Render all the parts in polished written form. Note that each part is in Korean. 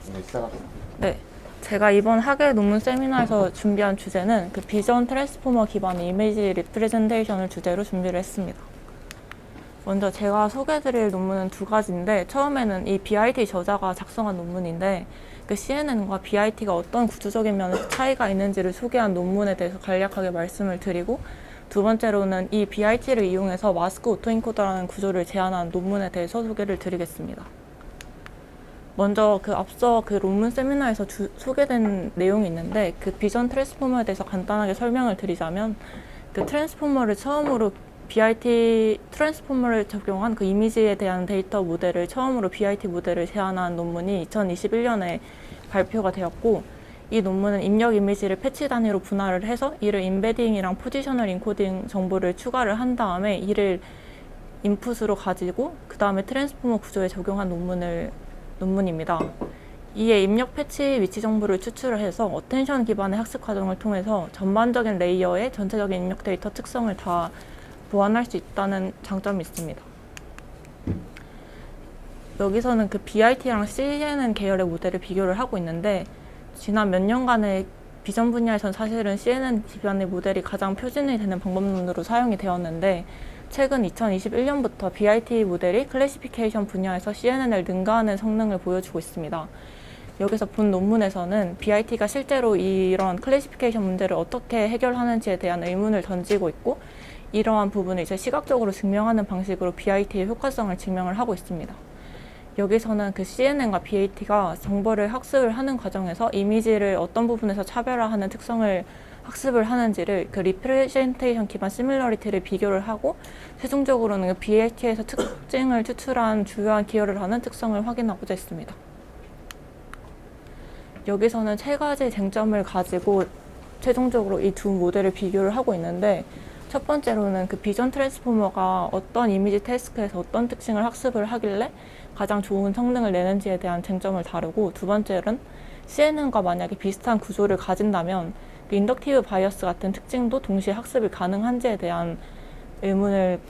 네, 시작합니다. 네, 제가 이번 학예 논문 세미나에서 준비한 주제는 그 비전 트랜스포머 기반의 이미지 리프레젠테이션을 주제로 준비를 했습니다. 먼저 제가 소개해드릴 논문은 두 가지인데, 처음에는 이 BIT 저자가 작성한 논문인데 그 CNN과 BIT가 어떤 구조적인 면에서 차이가 있는지를 소개한 논문에 대해서 간략하게 말씀을 드리고, 두 번째로는 이 BIT를 이용해서 마스크 오토인코더라는 구조를 제안한 논문에 대해서 소개를 드리겠습니다. 먼저 앞서 논문 세미나에서 소개된 내용이 있는데, 그 비전 트랜스포머에 대해서 간단하게 설명을 드리자면, 그 트랜스포머를 처음으로 BIT 트랜스포머를 적용한 그 이미지에 대한 데이터 모델을 처음으로 BIT 모델을 제안한 논문이 2021년에 발표가 되었고, 이 논문은 입력 이미지를 패치 단위로 분할을 해서 이를 인베딩이랑 포지셔널 인코딩 정보를 추가를 한 다음에 이를 인풋으로 가지고 그 다음에 트랜스포머 구조에 적용한 논문입니다. 이에 입력 패치 위치 정보를 추출을 해서 어텐션 기반의 학습 과정을 통해서 전반적인 레이어의 전체적인 입력 데이터 특성을 다 보완할 수 있다는 장점이 있습니다. 여기서는 그 BIT랑 CNN 계열의 모델을 비교를 하고 있는데, 지난 몇 년간의 비전 분야에선 사실은 CNN 기반의 모델이 가장 표준이 되는 방법론으로 사용이 되었는데, 최근 2021년부터 BIT 모델이 클래시피케이션 분야에서 CNN을 능가하는 성능을 보여주고 있습니다. 여기서 본 논문에서는 BIT가 실제로 이런 클래시피케이션 문제를 어떻게 해결하는지에 대한 의문을 던지고 있고, 이러한 부분을 이제 시각적으로 증명하는 방식으로 BIT의 효과성을 증명을 하고 있습니다. 여기서는 그 CNN과 BIT가 정보를 학습을 하는 과정에서 이미지를 어떤 부분에서 차별화하는 특성을 학습을 하는지를 그 리프레젠테이션 기반 시뮬러리티를 비교를 하고, 최종적으로는 BIT에서 특징을 추출한 주요한 기여를 하는 특성을 확인하고자 했습니다. 여기서는 세 가지 쟁점을 가지고 최종적으로 이 두 모델을 비교를 하고 있는데, 첫 번째로는 그 비전 트랜스포머가 어떤 이미지 태스크에서 어떤 특징을 학습을 하길래 가장 좋은 성능을 내는지에 대한 쟁점을 다루고, 두 번째는 CNN과 만약에 비슷한 구조를 가진다면 그 인덕티브 바이어스 같은 특징도 동시에 학습이 가능한지에 대한 의문을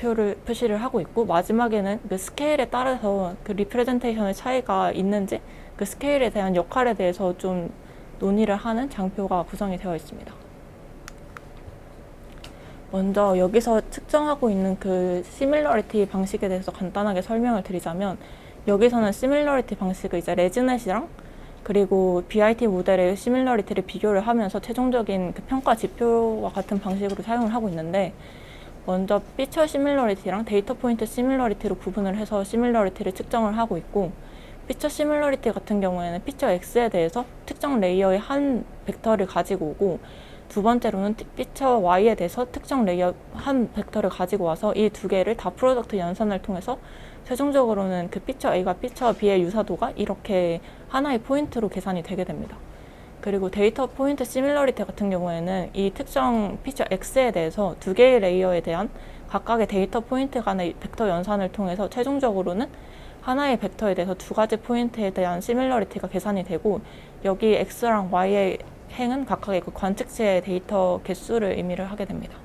표시를 하고 있고, 마지막에는 그 스케일에 따라서 그 리프레젠테이션의 차이가 있는지 그 스케일에 대한 역할에 대해서 좀 논의를 하는 장표가 구성이 되어 있습니다. 먼저 여기서 측정하고 있는 그 시밀러리티 방식에 대해서 간단하게 설명을 드리자면, 여기서는 시밀러리티 방식을 이제 레즈넷이랑 그리고 BIT 모델의 시밀러리티를 비교를 하면서 최종적인 그 평가 지표와 같은 방식으로 사용을 하고 있는데, 먼저 피처 시밀러리티랑 데이터 포인트 시밀러리티로 구분을 해서 시밀러리티를 측정을 하고 있고, 피처 시밀러리티 같은 경우에는 피처 X에 대해서 특정 레이어의 한 벡터를 가지고 오고, 두 번째로는 피처 Y에 대해서 특정 레이어 한 벡터를 가지고 와서 이 두 개를 다 프로덕트 연산을 통해서 최종적으로는 그 피처 A가 피처 B의 유사도가 이렇게 하나의 포인트로 계산이 되게 됩니다. 그리고 데이터 포인트 시밀러리티 같은 경우에는 이 특정 피처 X에 대해서 두 개의 레이어에 대한 각각의 데이터 포인트 간의 벡터 연산을 통해서 최종적으로는 하나의 벡터에 대해서 두 가지 포인트에 대한 시밀러리티가 계산이 되고, 여기 X랑 Y의 행은 각각의 그 관측치의 데이터 개수를 의미를 하게 됩니다.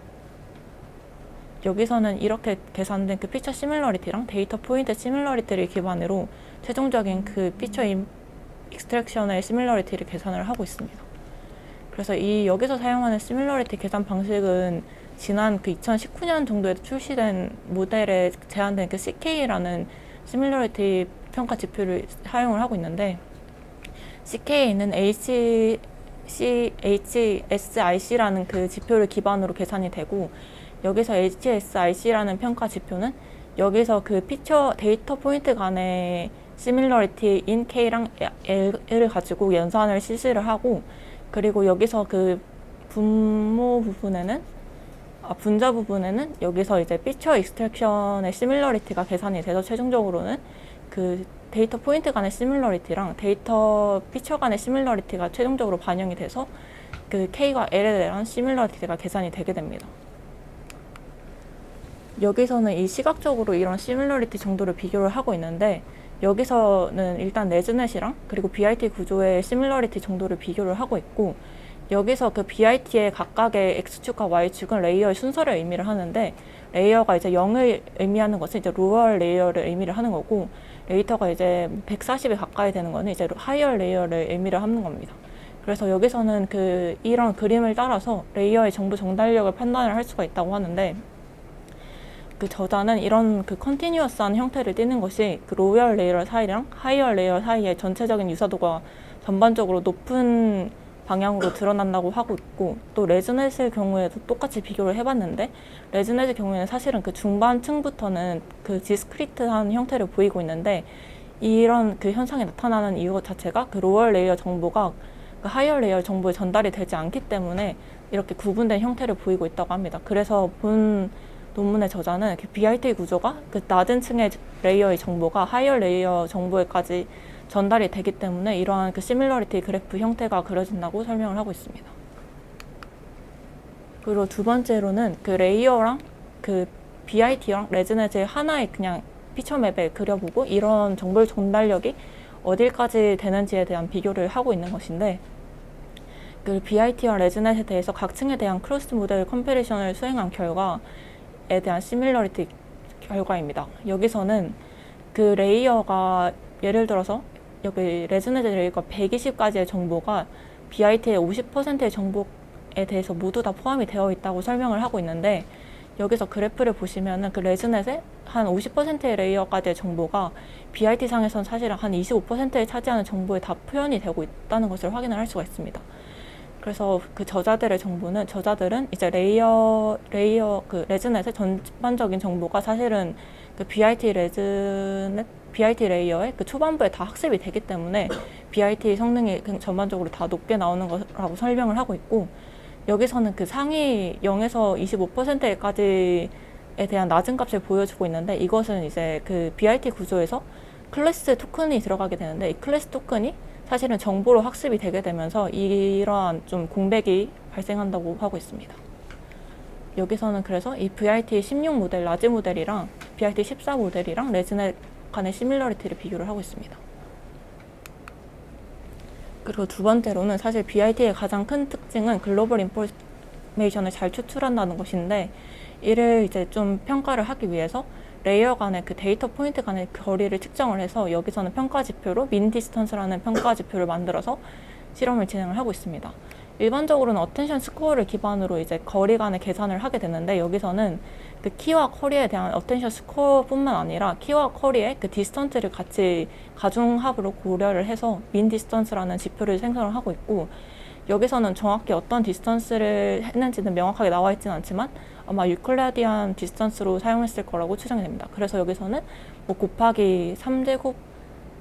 여기서는 이렇게 계산된 그 피처 시밀러리티랑 데이터 포인트 시밀러리티를 기반으로 최종적인 그 피처 익스트랙션의 시밀러리티를 계산을 하고 있습니다. 그래서 여기서 사용하는 시밀러리티 계산 방식은 지난 그 2019년 정도에 출시된 모델에 제한된 그 CK라는 시밀러리티 평가 지표를 사용을 하고 있는데, CK는 HSIC라는 그 지표를 기반으로 계산이 되고, 여기서 HSIC라는 평가 지표는 여기서 그 피처 데이터 포인트 간의 시밀러리티인 K랑 L을 가지고 연산을 실시를 하고, 그리고 여기서 그 분자 부분에는 여기서 이제 피처 익스트랙션의 시밀러리티가 계산이 돼서 최종적으로는 그 데이터 포인트 간의 시밀러리티랑 데이터 피처 간의 시밀러리티가 최종적으로 반영이 돼서 그 K과 L에 대한 시밀러리티가 계산이 되게 됩니다. 여기서는 이 시각적으로 이런 시밀러리티 정도를 비교를 하고 있는데, 여기서는 일단 레즈넷이랑 그리고 BIT 구조의 시밀러리티 정도를 비교를 하고 있고, 여기서 그 BIT의 각각의 X축과 Y축은 레이어의 순서를 의미를 하는데, 레이어가 이제 0을 의미하는 것은 이제 로어 레이어를 의미를 하는 거고, 레이터가 이제 140에 가까이 되는 거는 이제 하이어 레이어를 의미를 하는 겁니다. 그래서 여기서는 이런 그림을 따라서 레이어의 정보 전달력을 판단을 할 수가 있다고 하는데, 그 저자는 이런 컨티뉴어스한 형태를 띠는 것이 로열 레이어 사이랑 하이어 레이어 사이의 전체적인 유사도가 전반적으로 높은 방향으로 드러난다고 하고 있고, 또 레즈넷의 경우에도 똑같이 비교를 해봤는데, 레즈넷의 경우에는 사실은 중반층부터는 디스크리트한 형태를 보이고 있는데, 이런 현상이 나타나는 이유 자체가 로열 레이어 정보가 하이어 레이어 정보에 전달이 되지 않기 때문에 이렇게 구분된 형태를 보이고 있다고 합니다. 그래서 본 논문의 저자는 BIT 구조가 낮은 층의 레이어의 정보가 하이어 레이어 정보에까지 전달이 되기 때문에 이러한 시밀러리티 그래프 형태가 그려진다고 설명을 하고 있습니다. 그리고 두 번째로는 레이어랑 BIT랑 레즈넷의 하나의 그냥 피처맵을 그려보고 이런 정보 전달력이 어딜까지 되는지에 대한 비교를 하고 있는 것인데, BIT와 레즈넷에 대해서 각 층에 대한 크로스 모델 컴패리션을 수행한 결과에 대한 시밀러리티 결과입니다. 여기서는 레이어가 예를 들어서 여기 레즈넷 레이어가 120가지의 정보가 BIT의 50%의 정보에 대해서 모두 다 포함이 되어 있다고 설명을 하고 있는데, 여기서 그래프를 보시면은 레즈넷의 한 50%의 레이어까지의 정보가 BIT 상에선 사실은 한 25%를 차지하는 정보에 다 표현이 되고 있다는 것을 확인을 할 수가 있습니다. 그래서 저자들은 이제 레즈넷의 전반적인 정보가 사실은 BIT 레이어의 초반부에 다 학습이 되기 때문에 BIT 성능이 전반적으로 다 높게 나오는 거라고 설명을 하고 있고, 여기서는 상위 0에서 25%까지에 대한 낮은 값을 보여주고 있는데, 이것은 이제 BIT 구조에서 클래스 토큰이 들어가게 되는데, 이 클래스 토큰이 사실은 정보로 학습이 되게 되면서 이러한 좀 공백이 발생한다고 하고 있습니다. 여기서는 그래서 이 BIT 16 모델, 라지 모델이랑 BIT 14 모델이랑 레즈넷 간의 시밀러리티를 비교를 하고 있습니다. 그리고 두 번째로는 사실 BIT의 가장 큰 특징은 글로벌 인포메이션을 잘 추출한다는 것인데, 이를 이제 좀 평가를 하기 위해서 레이어 간의 데이터 포인트 간의 거리를 측정을 해서 여기서는 평가 지표로 민 디스턴스라는 평가 지표를 만들어서 실험을 진행을 하고 있습니다. 일반적으로는 어텐션 스코어를 기반으로 이제 거리 간의 계산을 하게 되는데, 여기서는 키와 커리에 대한 어텐션 스코어뿐만 아니라 키와 커리의 디스턴스를 같이 가중합으로 고려를 해서 민 디스턴스라는 지표를 생성을 하고 있고, 여기서는 정확히 어떤 디스턴스를 했는지는 명확하게 나와 있지는 않지만 아마 유클리디안 디스턴스로 사용했을 거라고 추정이 됩니다. 그래서 여기서는 곱하기 3제곱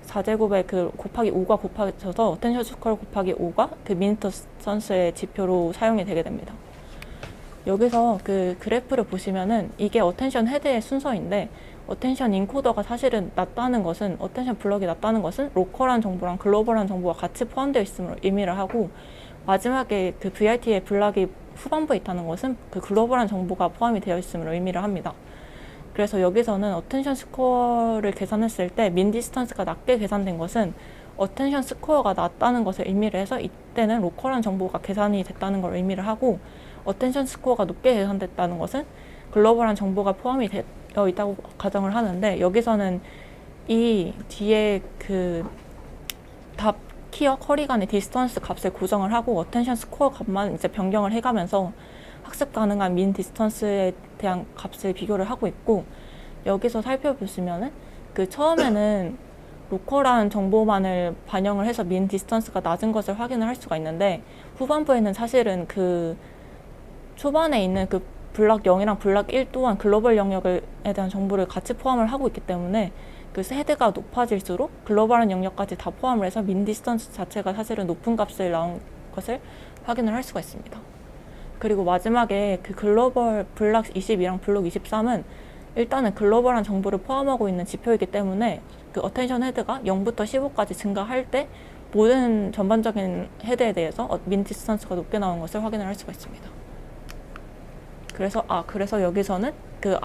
4제곱에 곱하기 5가 곱해져서 어텐션 스코어 곱하기 5가 민 디스턴스의 지표로 사용이 되게 됩니다. 여기서 그래프를 보시면은 이게 어텐션 헤드의 순서인데, 어텐션 인코더가 사실은 낮다는 것은, 어텐션 블럭이 낮다는 것은 로컬한 정보랑 글로벌한 정보가 같이 포함되어 있음을 의미를 하고, 마지막에 BIT의 블락이 후반부에 있다는 것은 글로벌한 정보가 포함이 되어 있음을 의미를 합니다. 그래서 여기서는 어텐션 스코어를 계산했을 때 민 디스턴스가 낮게 계산된 것은 어텐션 스코어가 낮다는 것을 의미를 해서 이때는 로컬한 정보가 계산이 됐다는 걸 의미를 하고, 어텐션 스코어가 높게 계산됐다는 것은 글로벌한 정보가 포함이 되어 있다고 가정을 하는데, 여기서는 이 뒤에 답 키와 커리 간의 디스턴스 값을 고정을 하고 어텐션 스코어 값만 이제 변경을 해가면서 학습 가능한 민 디스턴스에 대한 값을 비교를 하고 있고, 여기서 살펴보시면은 처음에는 로컬한 정보만을 반영을 해서 민 디스턴스가 낮은 것을 확인을 할 수가 있는데, 후반부에는 사실은 초반에 있는 블락 0이랑 블락 1 또한 글로벌 영역에 대한 정보를 같이 포함을 하고 있기 때문에 헤드가 높아질수록 글로벌한 영역까지 다 포함을 해서 민 디스턴스 자체가 사실은 높은 값을 나온 것을 확인을 할 수가 있습니다. 그리고 마지막에 글로벌 블락 22랑 블록 23은 일단은 글로벌한 정보를 포함하고 있는 지표이기 때문에 어텐션 헤드가 0부터 15까지 증가할 때 모든 전반적인 헤드에 대해서 민 디스턴스가 높게 나온 것을 확인을 할 수가 있습니다. 그래서 여기서는 헤드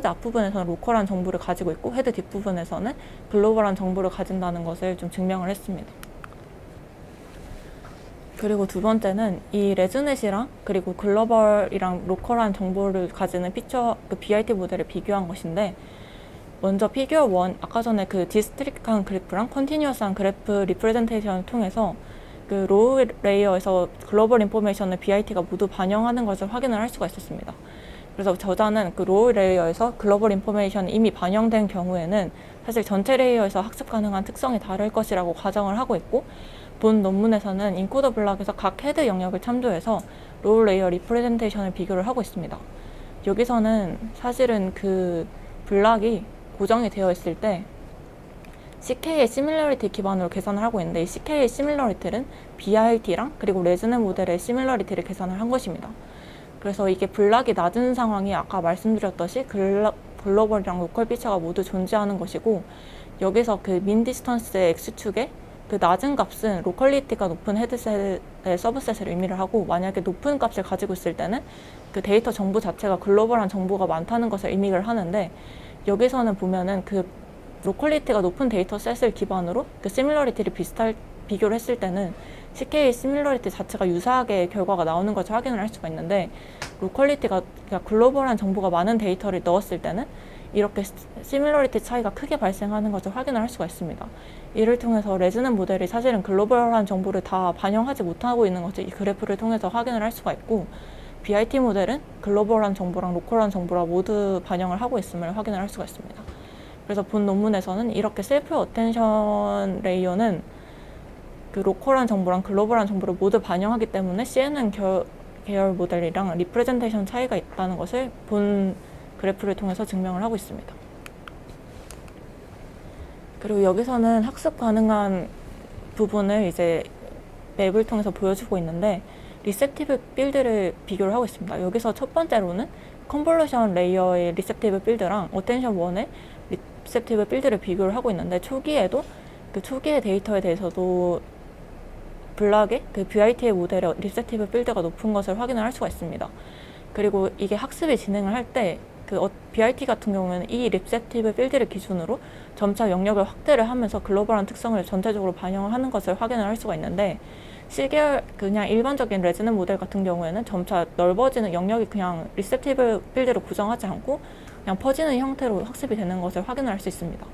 앞부분에서는 로컬한 정보를 가지고 있고, 헤드 뒷부분에서는 글로벌한 정보를 가진다는 것을 좀 증명을 했습니다. 그리고 두 번째는 이 레즈넷이랑 그리고 글로벌이랑 로컬한 정보를 가지는 BIT 모델을 비교한 것인데, 먼저 피규어 1, 아까 전에 그 디스트릭한 그래프랑 컨티뉴어스한 그래프 리프레젠테이션을 통해서 그 로우 레이어에서 글로벌 인포메이션을 BIT가 모두 반영하는 것을 확인을 할 수가 있었습니다. 그래서 저자는 그 로우 레이어에서 글로벌 인포메이션이 이미 반영된 경우에는 사실 전체 레이어에서 학습 가능한 특성이 다를 것이라고 가정을 하고 있고, 본 논문에서는 인코더 블락에서 각 헤드 영역을 참조해서 로우 레이어 리프레젠테이션을 비교를 하고 있습니다. 여기서는 사실은 그 블락이 고정이 되어 있을 때 CK의 시밀러리티 기반으로 계산을 하고 있는데, 이 CK의 시밀러리티는 BRT랑 그리고 레즈넨 모델의 시밀러리티를 계산을 한 것입니다. 그래서 이게 블락이 낮은 상황이 아까 말씀드렸듯이 글로벌이랑 로컬 피처가 모두 존재하는 것이고, 여기서 그 민 디스턴스의 X축에 그 낮은 값은 로컬리티가 높은 헤드셋의 서브셋을 의미를 하고, 만약에 높은 값을 가지고 있을 때는 그 데이터 정보 자체가 글로벌한 정보가 많다는 것을 의미를 하는데, 여기서는 보면은 그 로컬리티가 높은 데이터셋을 기반으로 그 시밀러리티를 비교를 했을 때는 CK 시밀러리티 자체가 유사하게 결과가 나오는 것을 확인을 할 수가 있는데, 로컬리티가 그러니까 글로벌한 정보가 많은 데이터를 넣었을 때는 이렇게 시밀러리티 차이가 크게 발생하는 것을 확인을 할 수가 있습니다. 이를 통해서 레즈넨 모델이 사실은 글로벌한 정보를 다 반영하지 못하고 있는 것을 이 그래프를 통해서 확인을 할 수가 있고, BIT 모델은 글로벌한 정보랑 로컬한 정보랑 모두 반영을 하고 있음을 확인을 할 수가 있습니다. 그래서 본 논문에서는 이렇게 셀프 어텐션 레이어는 그 로컬한 정보랑 글로벌한 정보를 모두 반영하기 때문에 CNN 계열 모델이랑 리프레젠테이션 차이가 있다는 것을 본 그래프를 통해서 증명을 하고 있습니다. 그리고 여기서는 학습 가능한 부분을 이제 맵을 통해서 보여주고 있는데, 리셉티브 빌드를 비교를 하고 있습니다. 여기서 첫 번째로는 컨볼루션 레이어의 리셉티브 빌드랑 어텐션 1의 리셉티브 빌드를 비교를 하고 있는데, 초기에도 그 초기의 데이터에 대해서도 블락의 그 BIT의 모델의 리셉티브 빌드가 높은 것을 확인을 할 수가 있습니다. 그리고 이게 학습이 진행을 할 때 그 BIT 같은 경우에는 이 리셉티브 빌드를 기준으로 점차 영역을 확대를 하면서 글로벌한 특성을 전체적으로 반영을 하는 것을 확인을 할 수가 있는데, 실계열 그냥 일반적인 레즈넨 모델 같은 경우에는 점차 넓어지는 영역이 그냥 리셉티브 빌드로 고정하지 않고 그냥 퍼지는 형태로 학습이 되는 것을 확인을 할 수 있습니다.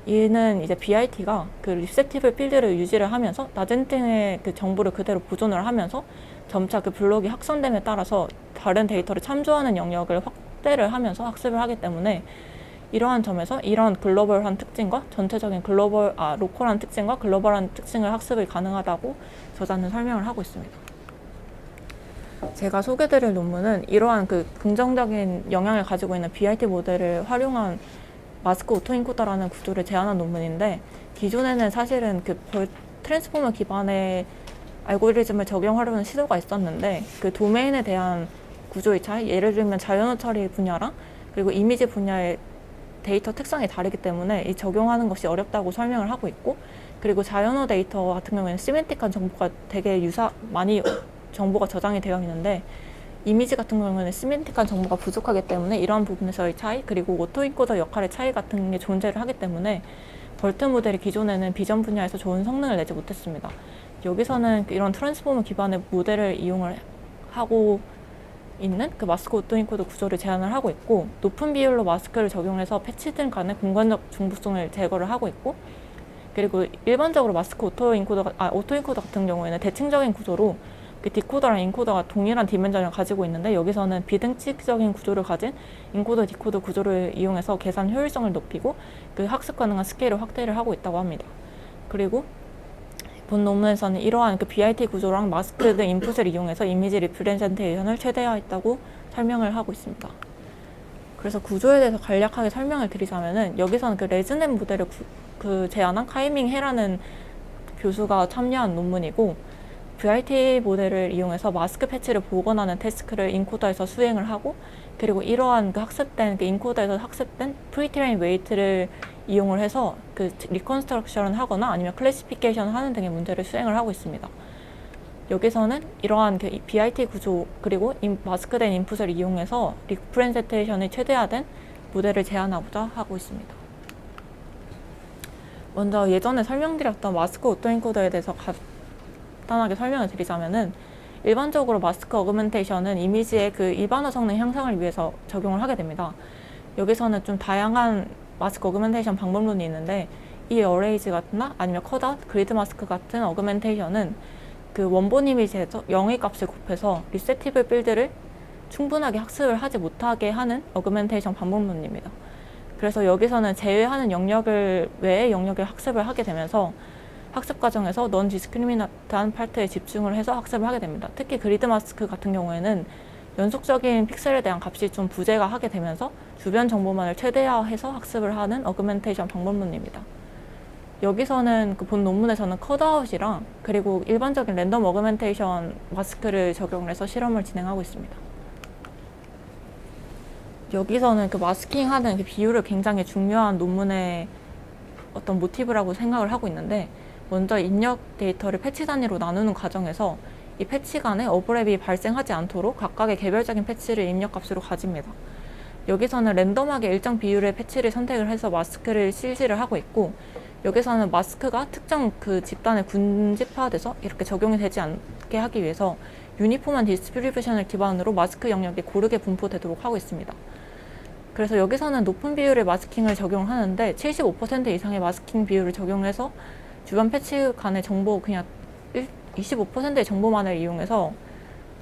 이는 이제 BIT가 그 리셉티브 필드를 유지를 하면서 낮은 층의 그 정보를 그대로 보존을 하면서 점차 그 블록이 확산됨에 따라서 다른 데이터를 참조하는 영역을 확대를 하면서 학습을 하기 때문에, 이러한 점에서 이런 글로벌한 특징과 전체적인 로컬한 특징과 글로벌한 특징을 학습이 가능하다고 저자는 설명을 하고 있습니다. 제가 소개드릴 논문은 이러한 그 긍정적인 영향을 가지고 있는 BIT 모델을 활용한 마스크 오토인코더라는 구조를 제안한 논문인데, 기존에는 사실은 그 트랜스포머 기반의 알고리즘을 적용하려는 시도가 있었는데, 그 도메인에 대한 구조의 차이, 예를 들면 자연어 처리 분야랑 그리고 이미지 분야의 데이터 특성이 다르기 때문에 이 적용하는 것이 어렵다고 설명을 하고 있고, 그리고 자연어 데이터 같은 경우에는 시멘틱한 정보가 되게 많이 정보가 저장이 되어 있는데, 이미지 같은 경우에는 시멘틱한 정보가 부족하기 때문에 이러한 부분에서의 차이, 그리고 오토인코더 역할의 차이 같은 게 존재를 하기 때문에 벌트 모델이 기존에는 비전 분야에서 좋은 성능을 내지 못했습니다. 여기서는 이런 트랜스포머 기반의 모델을 이용을 하고 있는 그 마스크 오토인코더 구조를 제안을 하고 있고, 높은 비율로 마스크를 적용해서 패치들 간의 공간적 중복성을 제거를 하고 있고, 그리고 일반적으로 마스크 오토인코더 같은 경우에는 대칭적인 구조로 그 디코더랑 인코더가 동일한 디멘전을 가지고 있는데, 여기서는 비등식적인 구조를 가진 인코더 디코더 구조를 이용해서 계산 효율성을 높이고 그 학습 가능한 스케일을 확대를 하고 있다고 합니다. 그리고 본 논문에서는 이러한 그 BIT 구조랑 마스크드 인풋을 이용해서 이미지 리프레젠테이션을 최대화했다고 설명을 하고 있습니다. 그래서 구조에 대해서 간략하게 설명을 드리자면은, 여기서는 그 레즈넨 모델을 제안한 카이밍 해라는 교수가 참여한 논문이고, BIT 모델을 이용해서 마스크 패치를 복원하는 태스크를 인코더에서 수행을 하고, 그리고 이러한 그 학습된 그 인코더에서 학습된 프리트레인 웨이트를 이용을 해서 그 리컨스트럭션을 하거나 아니면 클래시피케이션을 하는 등의 문제를 수행을 하고 있습니다. 여기서는 이러한 그 BIT 구조 그리고 마스크된 인풋을 이용해서 리프레젠테이션이 최대화된 모델을 제안하고자 하고 있습니다. 먼저 예전에 설명드렸던 마스크 오토인코더에 대해서 간단하게 설명을 드리자면은, 일반적으로 마스크 어그멘테이션은 이미지의 그 일반화 성능 향상을 위해서 적용을 하게 됩니다. 여기서는 좀 다양한 마스크 어그멘테이션 방법론이 있는데, 이 어레이즈 같나 아니면 컷아웃, 그리드 마스크 같은 어그멘테이션은 그 원본 이미지에서 영의 값을 곱해서 리셉티블 필드를 충분하게 학습을 하지 못하게 하는 어그멘테이션 방법론입니다. 그래서 여기서는 제외하는 영역을 외의 영역을 학습을 하게 되면서 학습 과정에서 넌 디스크리미나트한 파트에 집중을 해서 학습을 하게 됩니다. 특히 그리드 마스크 같은 경우에는 연속적인 픽셀에 대한 값이 좀 부재가 하게 되면서 주변 정보만을 최대화해서 학습을 하는 어그멘테이션 방법론입니다. 여기서는 그 본 논문에서는 컷아웃이랑 그리고 일반적인 랜덤 어그멘테이션 마스크를 적용해서 실험을 진행하고 있습니다. 여기서는 그 마스킹하는 그 비율을 굉장히 중요한 논문의 어떤 모티브라고 생각을 하고 있는데, 먼저 입력 데이터를 패치 단위로 나누는 과정에서 이 패치 간에 오버랩이 발생하지 않도록 각각의 개별적인 패치를 입력값으로 가집니다. 여기서는 랜덤하게 일정 비율의 패치를 선택을 해서 마스크를 실시를 하고 있고, 여기서는 마스크가 특정 그 집단에 군집화돼서 이렇게 적용이 되지 않게 하기 위해서 유니폼한 디스트리뷰션을 기반으로 마스크 영역이 고르게 분포되도록 하고 있습니다. 그래서 여기서는 높은 비율의 마스킹을 적용하는데 75% 이상의 마스킹 비율을 적용해서 주변 패치 간의 정보 그냥 25%의 정보만을 이용해서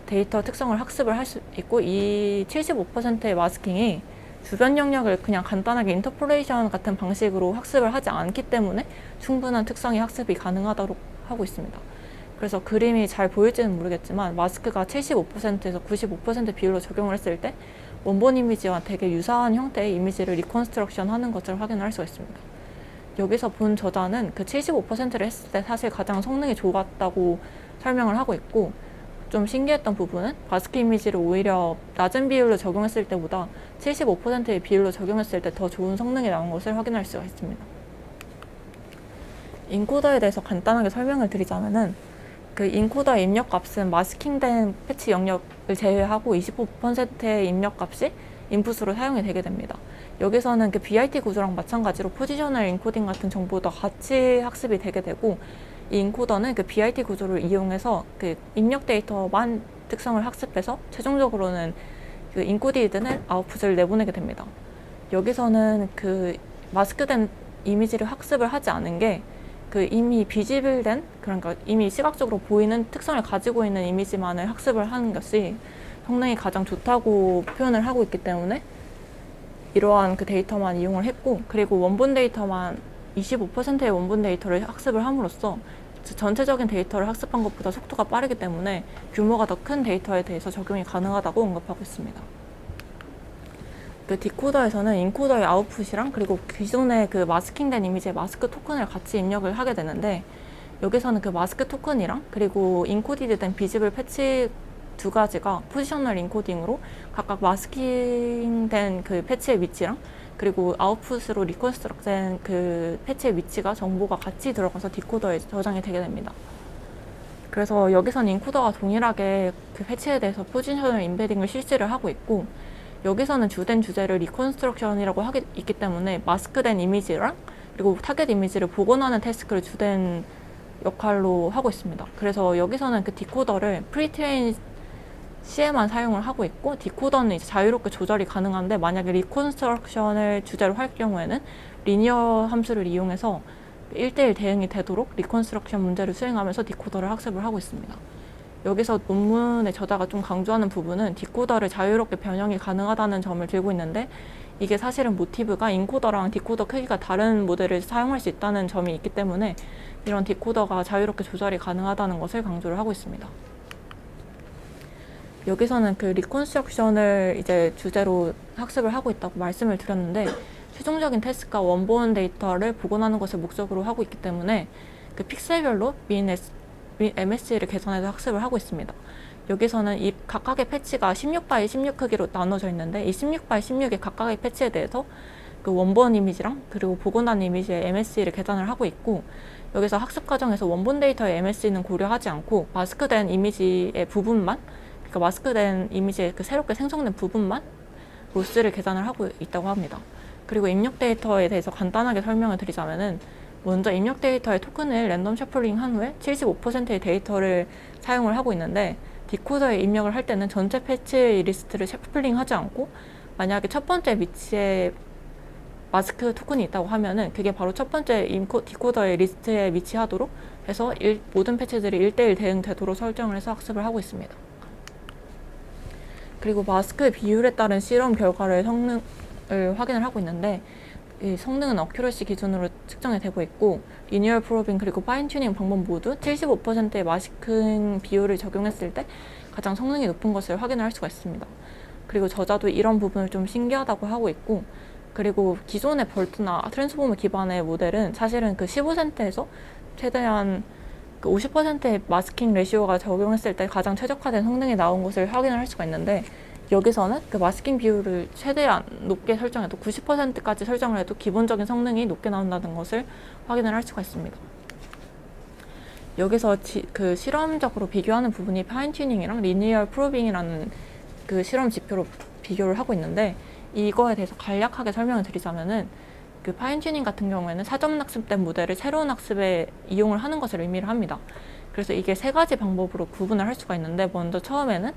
데이터 특성을 학습을 할 수 있고, 이 75%의 마스킹이 주변 영역을 그냥 간단하게 인터폴레이션 같은 방식으로 학습을 하지 않기 때문에 충분한 특성의 학습이 가능하도록 하고 있습니다. 그래서 그림이 잘 보일지는 모르겠지만 마스크가 75%에서 95% 비율로 적용을 했을 때 원본 이미지와 되게 유사한 형태의 이미지를 리컨스트럭션 하는 것을 확인할 수가 있습니다. 여기서 본 저자는 그 75%를 했을 때 사실 가장 성능이 좋았다고 설명을 하고 있고, 좀 신기했던 부분은 마스크 이미지를 오히려 낮은 비율로 적용했을 때보다 75%의 비율로 적용했을 때 더 좋은 성능이 나온 것을 확인할 수가 있습니다. 인코더에 대해서 간단하게 설명을 드리자면은, 그 인코더의 입력 값은 마스킹된 패치 영역을 제외하고 25%의 입력 값이 인풋으로 사용이 되게 됩니다. 여기서는 그 BIT 구조랑 마찬가지로 포지셔널 인코딩 같은 정보도 같이 학습이 되게 되고, 이 인코더는 그 BIT 구조를 이용해서 그 입력 데이터만 특성을 학습해서 최종적으로는 그 인코디드는 아웃풋을 내보내게 됩니다. 여기서는 그 마스크된 이미지를 학습을 하지 않은 게 그 이미 비지블된, 그러니까 이미 시각적으로 보이는 특성을 가지고 있는 이미지만을 학습을 하는 것이 성능이 가장 좋다고 표현을 하고 있기 때문에 이러한 그 데이터만 이용을 했고, 그리고 원본 데이터만 25%의 원본 데이터를 학습을 함으로써 전체적인 데이터를 학습한 것보다 속도가 빠르기 때문에 규모가 더 큰 데이터에 대해서 적용이 가능하다고 언급하고 있습니다. 그 디코더에서는 인코더의 아웃풋이랑 그리고 기존의 그 마스킹된 이미지의 마스크 토큰을 같이 입력을 하게 되는데, 여기서는 그 마스크 토큰이랑 그리고 인코디드된 비지블 패치 두 가지가 포지셔널 인코딩으로 각각 마스킹된 그 패치의 위치랑 그리고 아웃풋으로 리컨스트럭트된 그 패치의 위치가 정보가 같이 들어가서 디코더에 저장이 되게 됩니다. 그래서 여기선 인코더가 동일하게 그 패치에 대해서 포지셔널 인베딩을 실시를 하고 있고, 여기서는 주된 주제를 리컨스트럭션이라고 하기 있기 때문에 마스크된 이미지랑 그리고 타겟 이미지를 복원하는 태스크를 주된 역할로 하고 있습니다. 그래서 여기서는 그 디코더를 프리트레인 시에만 사용을 하고 있고, 디코더는 이제 자유롭게 조절이 가능한데 만약에 리컨스트럭션을 주제로 할 경우에는 리니어 함수를 이용해서 1대1 대응이 되도록 리컨스트럭션 문제를 수행하면서 디코더를 학습을 하고 있습니다. 여기서 논문의 저자가 좀 강조하는 부분은 디코더를 자유롭게 변형이 가능하다는 점을 들고 있는데, 이게 사실은 모티브가 인코더랑 디코더 크기가 다른 모델을 사용할 수 있다는 점이 있기 때문에 이런 디코더가 자유롭게 조절이 가능하다는 것을 강조를 하고 있습니다. 여기서는 그 리컨스트럭션을 이제 주제로 학습을 하고 있다고 말씀을 드렸는데, 최종적인 태스크가 원본 데이터를 복원하는 것을 목적으로 하고 있기 때문에 그 픽셀별로 민 MSE를 계산해서 학습을 하고 있습니다. 여기서는 이 각각의 패치가 16x 16 크기로 나눠져 있는데, 이 16x 16의 각각의 패치에 대해서 그 원본 이미지랑 그리고 복원한 이미지의 MSE를 계산을 하고 있고, 여기서 학습 과정에서 원본 데이터의 MSE는 고려하지 않고 마스크된 이미지의 부분만, 그러니까 마스크된 이미지의 그 새롭게 생성된 부분만 로스를 계산을 하고 있다고 합니다. 그리고 입력 데이터에 대해서 간단하게 설명을 드리자면은, 먼저 입력 데이터의 토큰을 랜덤 셔플링 한 후에 75%의 데이터를 사용을 하고 있는데, 디코더에 입력을 할 때는 전체 패치 리스트를 셔플링 하지 않고 만약에 첫 번째 위치에 마스크 토큰이 있다고 하면은 그게 바로 첫 번째 디코더의 리스트에 위치하도록 해서 모든 패치들이 1대1 대응되도록 설정을 해서 학습을 하고 있습니다. 그리고 마스크 비율에 따른 실험 결과를 성능을 확인을 하고 있는데, 이 성능은 어큐러시 기준으로 측정이 되고 있고, 리니얼 프로빙 그리고 파인 튜닝 방법 모두 75%의 마스킹 비율을 적용했을 때 가장 성능이 높은 것을 확인을 할 수가 있습니다. 그리고 저자도 이런 부분을 좀 신기하다고 하고 있고, 그리고 기존의 벌트나 트랜스포머 기반의 모델은 사실은 그 15센트에서 최대한 그 50%의 마스킹 레시오가 적용했을 때 가장 최적화된 성능이 나온 것을 확인을 할 수가 있는데, 여기서는 그 마스킹 비율을 최대한 높게 설정해도 90%까지 설정을 해도 기본적인 성능이 높게 나온다는 것을 확인을 할 수가 있습니다. 여기서 그 실험적으로 비교하는 부분이 파인 튜닝이랑 리니얼 프로빙이라는 그 실험 지표로 비교를 하고 있는데, 이거에 대해서 간략하게 설명을 드리자면은, 그 파인 튜닝 같은 경우에는 사전 학습된 모델을 새로운 학습에 이용을 하는 것을 의미를 합니다. 그래서 이게 세 가지 방법으로 구분을 할 수가 있는데, 먼저 처음에는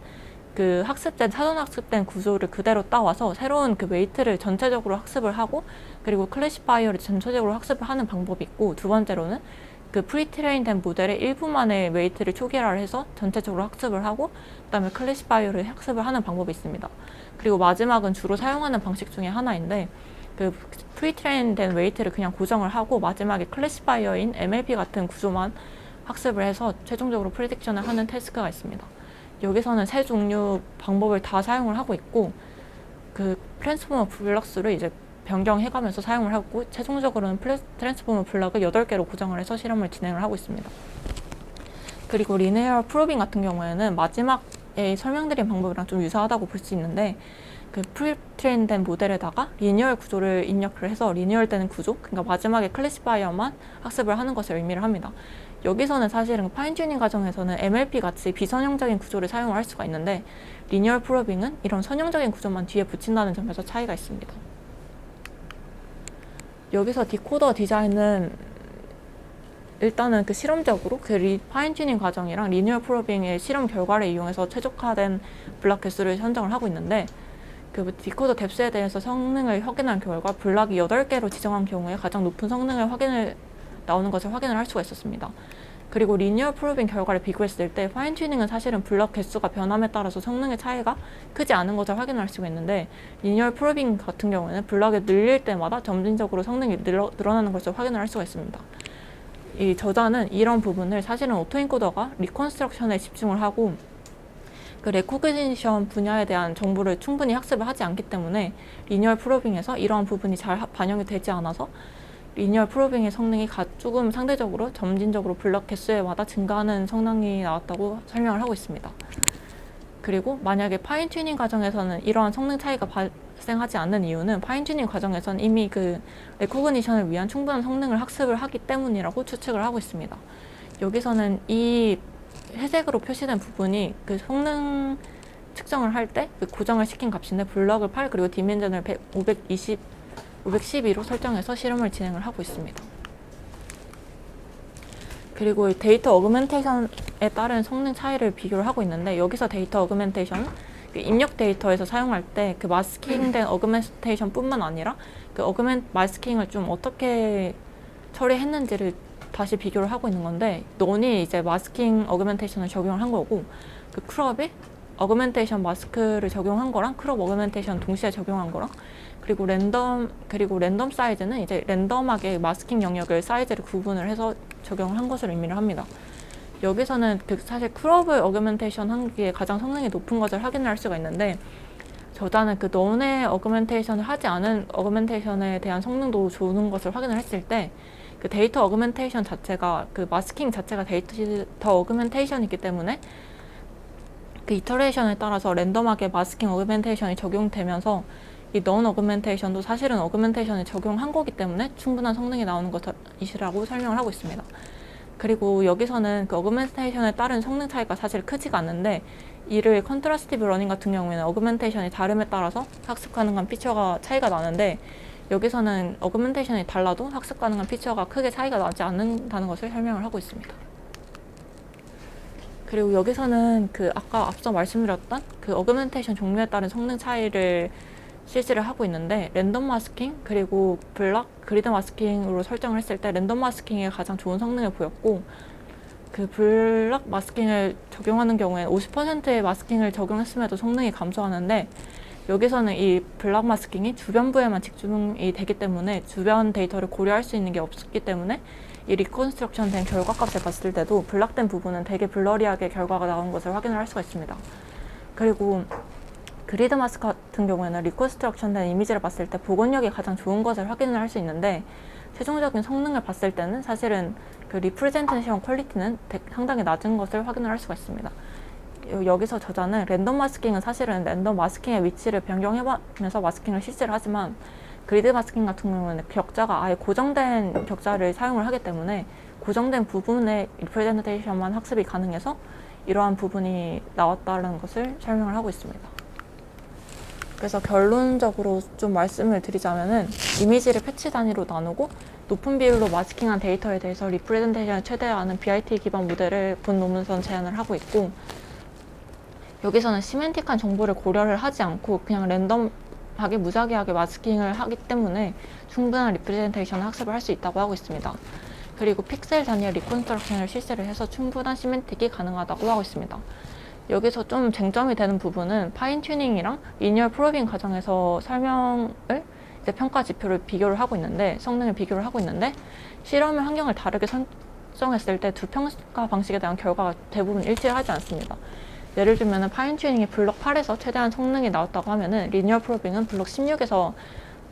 그 사전 학습된 구조를 그대로 따와서 새로운 그 웨이트를 전체적으로 학습을 하고, 그리고 클래시파이어를 전체적으로 학습을 하는 방법이 있고, 두 번째로는 그 프리트레인된 모델의 일부만의 웨이트를 초기화를 해서 전체적으로 학습을 하고, 그 다음에 클래시파이어를 학습을 하는 방법이 있습니다. 그리고 마지막은 주로 사용하는 방식 중에 하나인데, 그 프리트레인된 웨이트를 그냥 고정을 하고 마지막에 클래시파이어인 MLP 같은 구조만 학습을 해서 최종적으로 프리딕션을 하는 태스크가 있습니다. 여기서는 세 종류 방법을 다 사용을 하고 있고, 그 트랜스포머 블럭수를 이제 변경해가면서 사용을 하고, 최종적으로는 트랜스포머 블럭을 8개로 고정을 해서 실험을 진행을 하고 있습니다. 그리고 리니얼 프로빙 같은 경우에는 마지막에 설명드린 방법이랑 좀 유사하다고 볼 수 있는데, 그 프리트레인된 모델에다가 리니얼 구조를 입력을 해서 리니얼되는 구조, 그러니까 마지막에 클래시파이어만 학습을 하는 것을 의미를 합니다. 여기서는 사실은 파인 튜닝 과정에서는 MLP 같이 비선형적인 구조를 사용을 할 수가 있는데, 리니얼 프로빙은 이런 선형적인 구조만 뒤에 붙인다는 점에서 차이가 있습니다. 여기서 디코더 디자인은 일단은 그 실험적으로 그 파인 튜닝 과정이랑 리니얼 프로빙의 실험 결과를 이용해서 최적화된 블락 개수를 선정을 하고 있는데, 그 디코더 뎁스에 대해서 성능을 확인한 결과 블락이 8개로 지정한 경우에 가장 높은 성능을 나오는 것을 확인을 할 수가 있었습니다. 그리고 리니얼 프로빙 결과를 비교했을 때 파인 튜닝은 사실은 블럭 개수가 변함에 따라서 성능의 차이가 크지 않은 것을 확인할 수가 있는데, 리니얼 프로빙 같은 경우에는 블럭이 늘릴 때마다 점진적으로 성능이 늘어나는 것을 확인을 할 수가 있습니다. 이 저자는 이런 부분을 사실은 오토인코더가 리컨스트럭션에 집중을 하고 그 레코그니션 분야에 대한 정보를 충분히 학습을 하지 않기 때문에 리니얼 프로빙에서 이러한 부분이 잘 반영이 되지 않아서 리니얼 프로빙의 성능이 조금 상대적으로 점진적으로 블럭 개수에마다 증가하는 성능이 나왔다고 설명을 하고 있습니다. 그리고 만약에 파인 튜닝 과정에서는 이러한 성능 차이가 발생하지 않는 이유는 파인 튜닝 과정에서는 이미 그 레코그니션을 위한 충분한 성능을 학습을 하기 때문이라고 추측을 하고 있습니다. 여기서는 이 회색으로 표시된 부분이 그 성능 측정을 할 때 그 고정을 시킨 값인데, 블럭을 8 그리고 디멘전을 512로 설정해서 실험을 진행을 하고 있습니다. 그리고 데이터 어그멘테이션에 따른 성능 차이를 비교를 하고 있는데, 여기서 데이터 어그멘테이션은 그 입력 데이터에서 사용할 때 그 마스킹된 어그멘테이션 뿐만 아니라 그 마스킹을 좀 어떻게 처리했는지를 다시 비교를 하고 있는 건데, 논이 이제 마스킹 어그멘테이션을 적용을 한 거고, 그 크롭이 어그멘테이션 마스크를 적용한 거랑 크롭 어그멘테이션 동시에 적용한 거랑, 그리고 랜덤 사이즈는 이제 랜덤하게 마스킹 영역을 사이즈를 구분을 해서 적용을 한 것을 의미를 합니다. 여기서는 사실 크롭 어그멘테이션 한 게 가장 성능이 높은 것을 확인할 수가 있는데, 저자는 그 논의 어그멘테이션을 하지 않은 어그멘테이션에 대한 성능도 좋은 것을 확인을 했을 때, 그 데이터 어그멘테이션 자체가 그 마스킹 자체가 데이터 어그멘테이션이기 때문에 그 이터레이션에 따라서 랜덤하게 마스킹 어그멘테이션이 적용되면서 이 넌 어그멘테이션도 사실은 어그멘테이션을 적용한 거기 때문에 충분한 성능이 나오는 것이라고 설명을 하고 있습니다. 그리고 여기서는 그 어그멘테이션에 따른 성능 차이가 사실 크지가 않는데, 이를 컨트라스티브 러닝 같은 경우에는 어그멘테이션이 다름에 따라서 학습 가능한 피처가 차이가 나는데, 여기서는 어그멘테이션이 달라도 학습 가능한 피처가 크게 차이가 나지 않는다는 것을 설명을 하고 있습니다. 그리고 여기서는 그 아까 앞서 말씀드렸던 그 어그멘테이션 종류에 따른 성능 차이를 실시를 하고 있는데, 랜덤 마스킹 그리고 블락, 그리드 마스킹으로 설정을 했을 때 랜덤 마스킹이 가장 좋은 성능을 보였고, 그 블락 마스킹을 적용하는 경우에는 50%의 마스킹을 적용했음에도 성능이 감소하는데, 여기서는 이 블락 마스킹이 주변부에만 집중이 되기 때문에 주변 데이터를 고려할 수 있는 게 없기 때문에 이 리컨스트럭션 된 결과값을 봤을 때도 블락된 부분은 되게 블러리하게 결과가 나온 것을 확인을 할 수가 있습니다. 그리고 그리드 마스크 같은 경우에는 리컨스트럭션 된 이미지를 봤을 때 복원력이 가장 좋은 것을 확인을 할 수 있는데, 최종적인 성능을 봤을 때는 사실은 그 리프레젠테이션 퀄리티는 상당히 낮은 것을 확인을 할 수가 있습니다. 여기서 저자는 랜덤 마스킹은 사실은 랜덤 마스킹의 위치를 변경해가면서 마스킹을 실시를 하지만, 그리드 마스킹 같은 경우는 격자가 아예 고정된 격자를 사용을 하기 때문에 고정된 부분의 리프레젠테이션만 학습이 가능해서 이러한 부분이 나왔다는 것을 설명을 하고 있습니다. 그래서 결론적으로 좀 말씀을 드리자면은, 이미지를 패치 단위로 나누고 높은 비율로 마스킹한 데이터에 대해서 리프레젠테이션을 최대화하는 BIT 기반 모델을 본 논문선 제안을 하고 있고, 여기서는 시멘틱한 정보를 고려를 하지 않고 그냥 랜덤하게 무작위하게 마스킹을 하기 때문에 충분한 리프레젠테이션 학습을 할 수 있다고 하고 있습니다. 그리고 픽셀 단위의 리컨스트럭션을 실시를 해서 충분한 시멘틱이 가능하다고 하고 있습니다. 여기서 좀 쟁점이 되는 부분은 파인 튜닝이랑 리니어 프로빙 과정에서 설명을 이제 평가 지표를 비교를 하고 있는데, 성능을 비교를 하고 있는데, 실험의 환경을 다르게 설정했을 때 두 평가 방식에 대한 결과가 대부분 일치하지 않습니다. 예를 들면 파인 튜닝이 블록 8에서 최대한 성능이 나왔다고 하면은 리니어 프로빙은 블록 16에서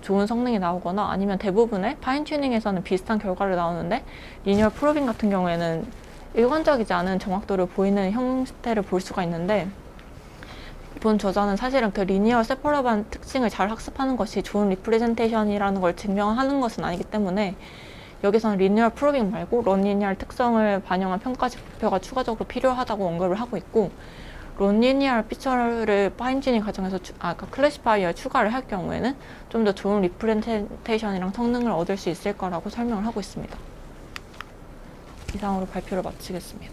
좋은 성능이 나오거나, 아니면 대부분의 파인 튜닝에서는 비슷한 결과를 나오는데 리니어 프로빙 같은 경우에는 일관적이지 않은 정확도를 보이는 형태를 볼 수가 있는데, 본 저자는 사실은 그 리니어 세퍼러블한 특징을 잘 학습하는 것이 좋은 리프레젠테이션이라는 걸 증명하는 것은 아니기 때문에, 여기서는 리니어 프로빙 말고 런리니얼 특성을 반영한 평가 지표가 추가적으로 필요하다고 언급을 하고 있고, 런리니얼 피처를 파인튜닝 과정에서 클래시파이어에 추가를 할 경우에는 좀 더 좋은 리프레젠테이션이랑 성능을 얻을 수 있을 거라고 설명을 하고 있습니다. 이상으로 발표를 마치겠습니다.